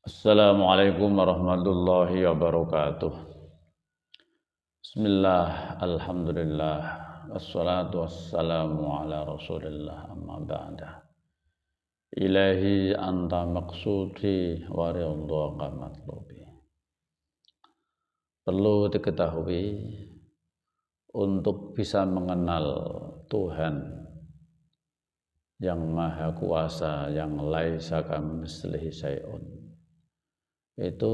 Assalamualaikum warahmatullahi wabarakatuh. Bismillah, alhamdulillah, wassalatu wassalamu ala rasulillah amma ba'da. Ilahi anta maqsudi wa ridhaka matlubi. Perlu diketahui untuk bisa mengenal Tuhan yang maha kuasa, yang laisa kamitslihi syai'un, itu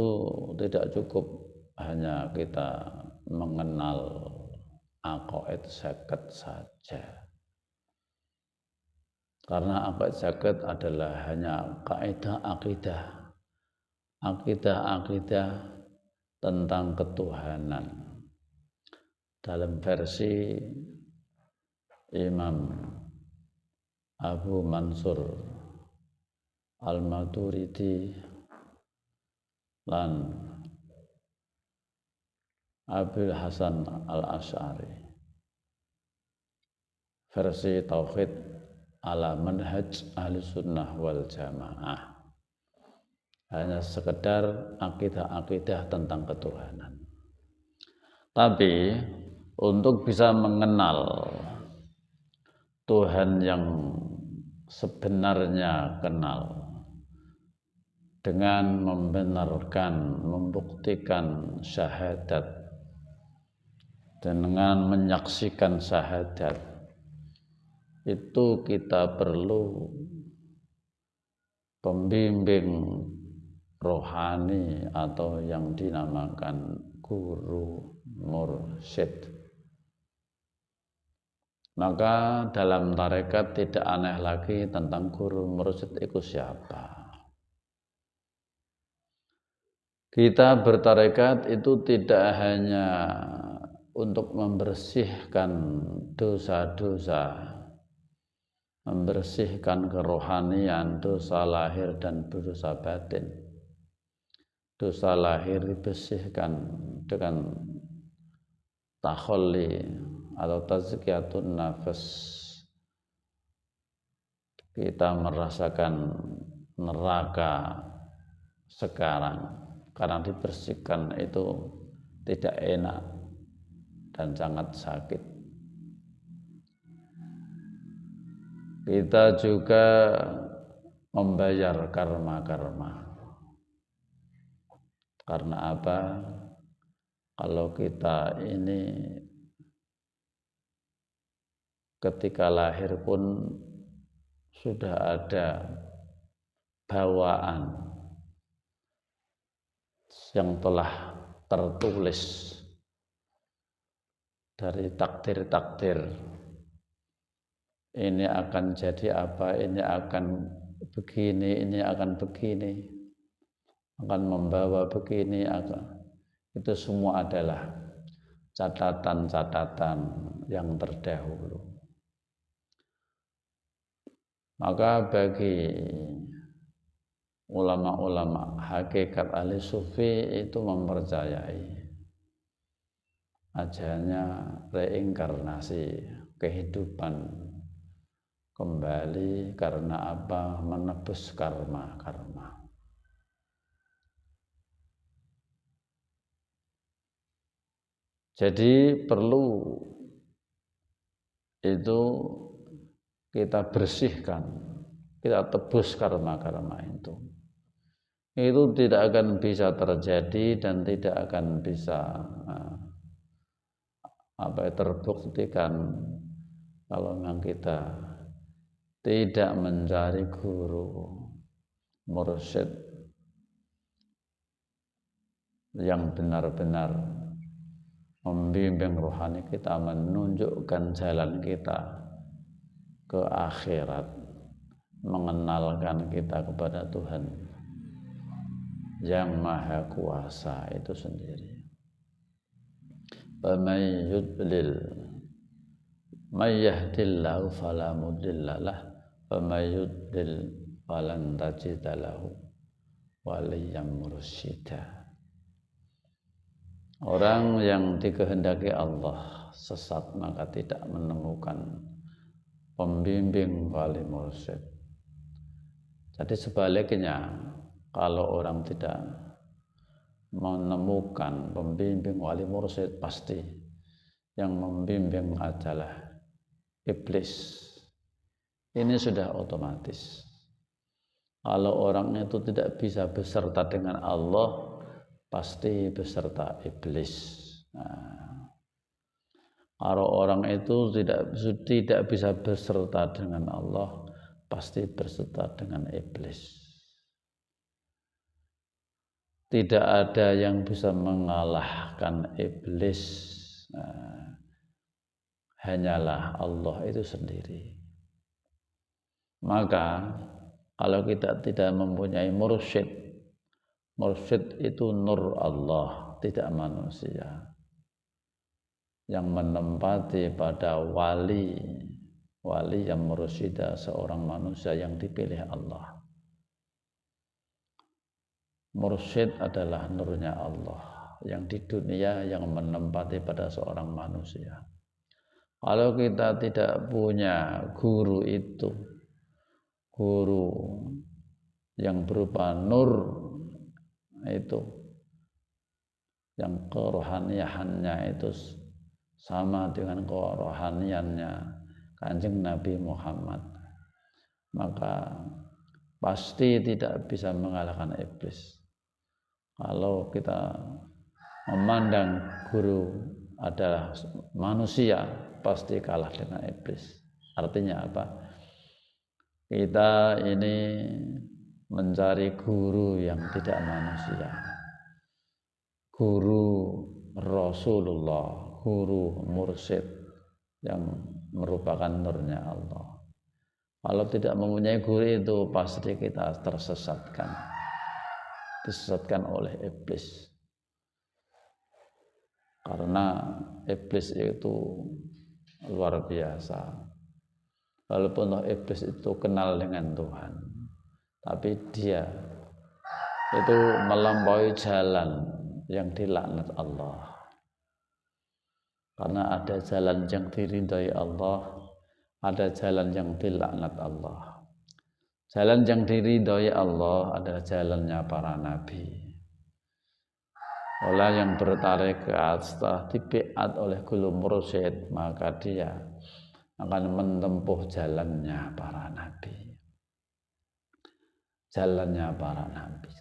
tidak cukup hanya kita mengenal aqaid saged saja, karena aqaid saged adalah hanya kaidah akidah tentang ketuhanan dalam versi Imam Abu Mansur Al-Maturidi lan Abil Hasan Al-Asy'ari, versi tauhid ala manhaj ahli sunnah wal jamaah, hanya sekedar akidah tentang ketuhanan. Tapi untuk bisa mengenal Tuhan yang sebenarnya kenal dengan membenarkan, membuktikan syahadat, dengan menyaksikan syahadat, itu kita perlu pembimbing rohani atau yang dinamakan guru mursyid. Maka dalam tarekat tidak aneh lagi tentang guru mursyid itu siapa. Kita bertarekat itu tidak hanya untuk membersihkan dosa-dosa, membersihkan kerohanian, dosa lahir dan dosa batin. Dosa lahir dibersihkan dengan takhalli atau tazkiyatun nafas. Kita merasakan neraka sekarang karena dibersihkan itu tidak enak dan sangat sakit. Kita juga membayar karma-karma. Karena apa? Kalau kita ini ketika lahir pun sudah ada bawaan yang telah tertulis dari takdir-takdir, ini akan jadi apa, ini akan begini, ini akan begini, akan membawa begini, itu semua adalah catatan-catatan yang terdahulu. Maka bagi ulama-ulama hakikat ahli sufi itu mempercayai adanya reinkarnasi, kehidupan kembali karena apa? Menebus karma-karma. Jadi perlu itu kita bersihkan, kita tebus karma-karma itu. Itu tidak akan bisa terjadi dan tidak akan bisa terbuktikan kalau memang kita tidak mencari guru mursyid yang benar-benar membimbing rohani kita, menunjukkan jalan kita ke akhirat, mengenalkan kita kepada Tuhan yang maha kuasa itu sendiri. Faman yudlil may yahdillahu fala mudhillalah wa may yudlil falan tajida lahu waliyyan mursyida. Orang yang dikehendaki Allah sesat maka tidak menemukan pembimbing wali mursyid. Jadi sebaliknya, kalau orang tidak menemukan pembimbing wali mursyid, pasti yang membimbing adalah iblis. Ini sudah otomatis. Kalau orang itu tidak bisa beserta dengan Allah, pasti beserta iblis. Nah, kalau orang itu tidak bisa beserta dengan Allah, pasti beserta dengan iblis. Tidak ada yang bisa mengalahkan iblis. Nah, hanyalah Allah itu sendiri. Maka kalau kita tidak mempunyai mursyid, mursyid itu nur Allah, tidak manusia, yang menempati pada wali yang mursyida, seorang manusia yang dipilih Allah. Mursyid adalah nurnya Allah yang di dunia, yang menempati pada seorang manusia. Kalau kita tidak punya guru itu, guru yang berupa nur itu, yang kerohaniannya itu sama dengan kerohaniannya Kanjeng Nabi Muhammad, maka pasti tidak bisa mengalahkan iblis. Kalau kita memandang guru adalah manusia, pasti kalah dengan iblis. Artinya apa? Kita ini mencari guru yang tidak manusia, guru Rasulullah, guru mursyid yang merupakan nurnya Allah. Kalau tidak mempunyai guru itu, pasti kita disesatkan oleh iblis. Karena iblis itu luar biasa. Walaupun iblis itu kenal dengan Tuhan, tapi dia itu melampaui jalan yang dilaknat Allah. Karena ada jalan yang diridhai Allah, ada jalan yang dilaknat Allah. Jalan yang diridhai Allah adalah jalannya para nabi. Orang yang bertarik ke atas setelah dibiat oleh guru mursyid, maka dia akan menempuh jalannya para nabi. Jalannya para nabi.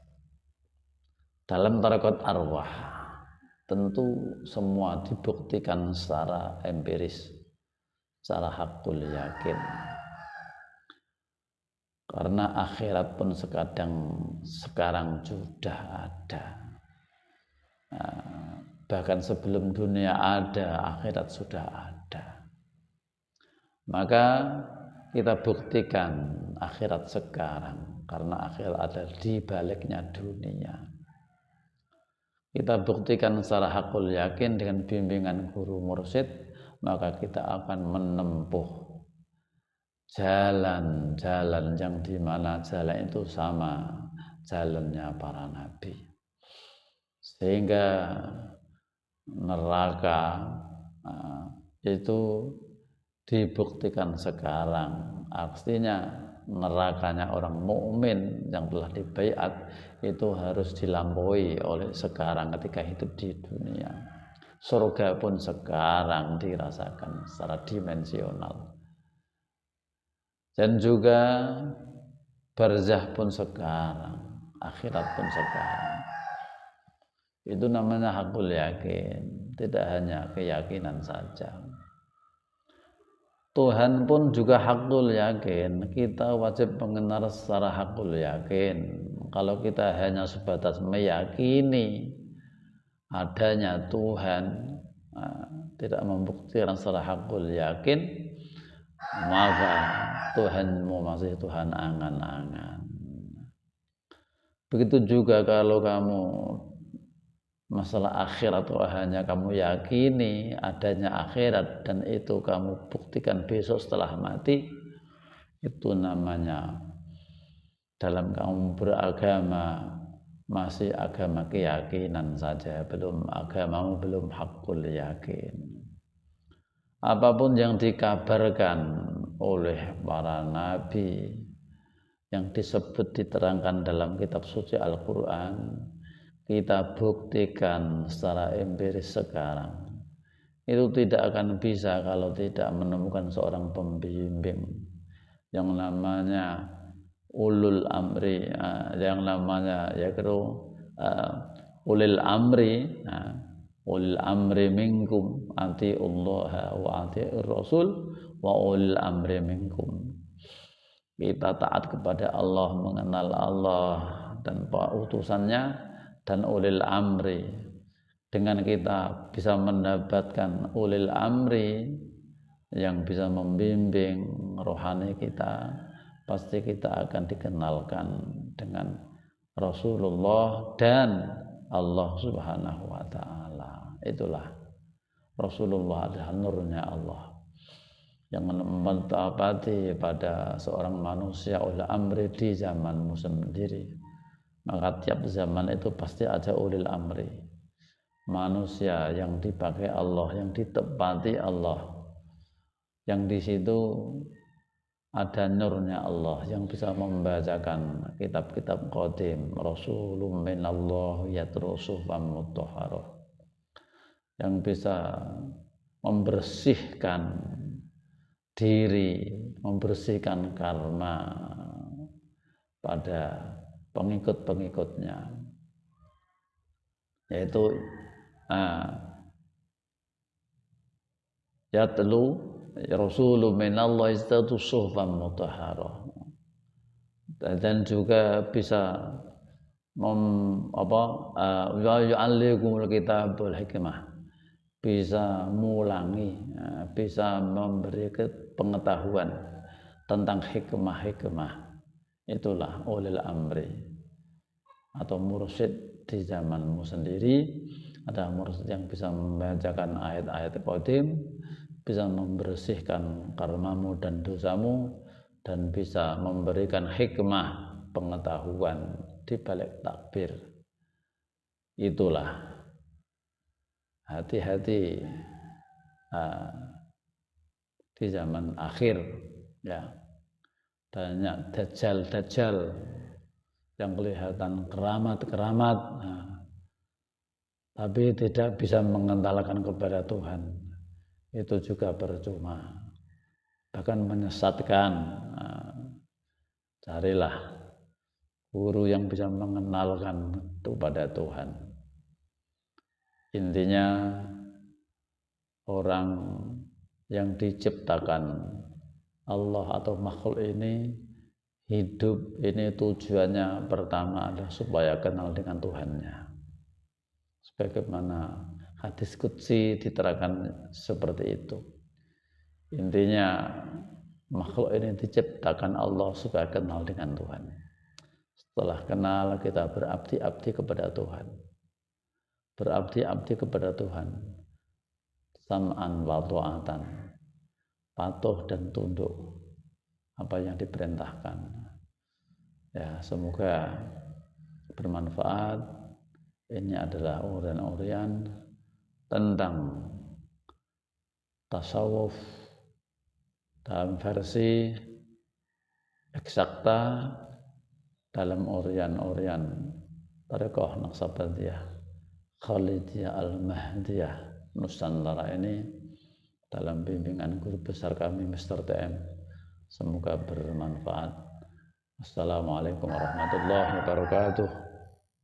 Dalam tarekat arwah, tentu semua dibuktikan secara empiris, secara hakul yakin. Karena akhirat pun sekarang sudah ada. Bahkan sebelum dunia ada, akhirat sudah ada. Maka kita buktikan akhirat sekarang, karena akhirat ada di baliknya dunia. Kita buktikan secara hakul yakin dengan bimbingan guru mursyid, maka kita akan menempuh jalan-jalan yang dimana jalan itu sama jalannya para nabi, sehingga neraka itu dibuktikan sekarang. Artinya nerakanya orang mukmin yang telah dibaiat itu harus dilampaui oleh sekarang ketika hidup di dunia. Surga pun sekarang dirasakan secara dimensional. Dan juga barzah pun sekarang, akhirat pun sekarang. Itu namanya hakul yakin, tidak hanya keyakinan saja. Tuhan pun juga hakul yakin, kita wajib mengenal secara hakul yakin. Kalau kita hanya sebatas meyakini adanya Tuhan, tidak membuktikan secara hakul yakin, maka Tuhanmu masih Tuhan angan-angan. Begitu juga kalau kamu masalah akhirat hanya kamu yakini adanya akhirat dan itu kamu buktikan besok setelah mati, itu namanya dalam kamu beragama masih agama keyakinan saja, agamamu belum hakul yakin. Apapun yang dikabarkan oleh para nabi, yang disebut diterangkan dalam kitab suci Al-Quran kita buktikan secara empiris sekarang, itu tidak akan bisa kalau tidak menemukan seorang pembimbing yang namanya ulul amri, yang namanya ulil amri, ulil amri minkum atiullaha wa atiur rasul wa ulil amri minkum. Kita taat kepada Allah, mengenal Allah dan utusannya dan ulil amri. Dengan kita bisa mendapatkan ulil amri yang bisa membimbing rohani kita, pasti kita akan dikenalkan dengan Rasulullah dan Allah Subhanahu wa ta'ala. Itulah Rasulullah adalah nurnya Allah yang mentapati pada seorang manusia ulil amri di zamanmu sendiri. Maka tiap zaman itu pasti ada ulil amri, manusia yang dipakai Allah, yang ditepati Allah, yang di situ ada nurnya Allah, yang bisa membacakan kitab-kitab qadim, Rasulun minallah yatrusuh mutahharah, yang bisa membersihkan diri, membersihkan karma pada pengikut-pengikutnya, yaitu yatlu Rasulun minallah istatu suhfan mutahharah, dan juga bisa yu'allikumul kitabul hikmah, bisa mulangi, bisa memberi pengetahuan tentang hikmah-hikmah. Itulah ulil amri atau mursyid di zamanmu sendiri. Ada mursyid yang bisa membacakan ayat-ayat qadim, bisa membersihkan karmamu dan dosamu, dan bisa memberikan hikmah pengetahuan di balik takbir. Itulah, hati-hati di zaman akhir, ya, banyak dajjal yang kelihatan keramat, tapi tidak bisa mengentalkan kepada Tuhan. Itu juga percuma, bahkan menyesatkan. Carilah guru yang bisa mengenalkan kepada Tuhan. Intinya orang yang diciptakan Allah atau makhluk ini, hidup ini tujuannya pertama adalah supaya kenal dengan Tuhannya. Sebagaimana hadis qudsi diterangkan seperti itu. Intinya makhluk ini diciptakan Allah supaya kenal dengan Tuhan. Setelah kenal, kita berabdi-abdi kepada Tuhan. Berabdi-abdi kepada Tuhan, sam'an wa ta'atan, patuh dan tunduk apa yang diperintahkan. Ya, semoga bermanfaat. Ini adalah urian-urian tentang tasawuf dalam versi eksakta dalam urian-urian Thariqah Naqsabandiyah Khalidiyah Al-Mahdiyah Nusantara ini, dalam bimbingan guru besar kami Mr. TM. Semoga bermanfaat. Assalamualaikum warahmatullahi wabarakatuh.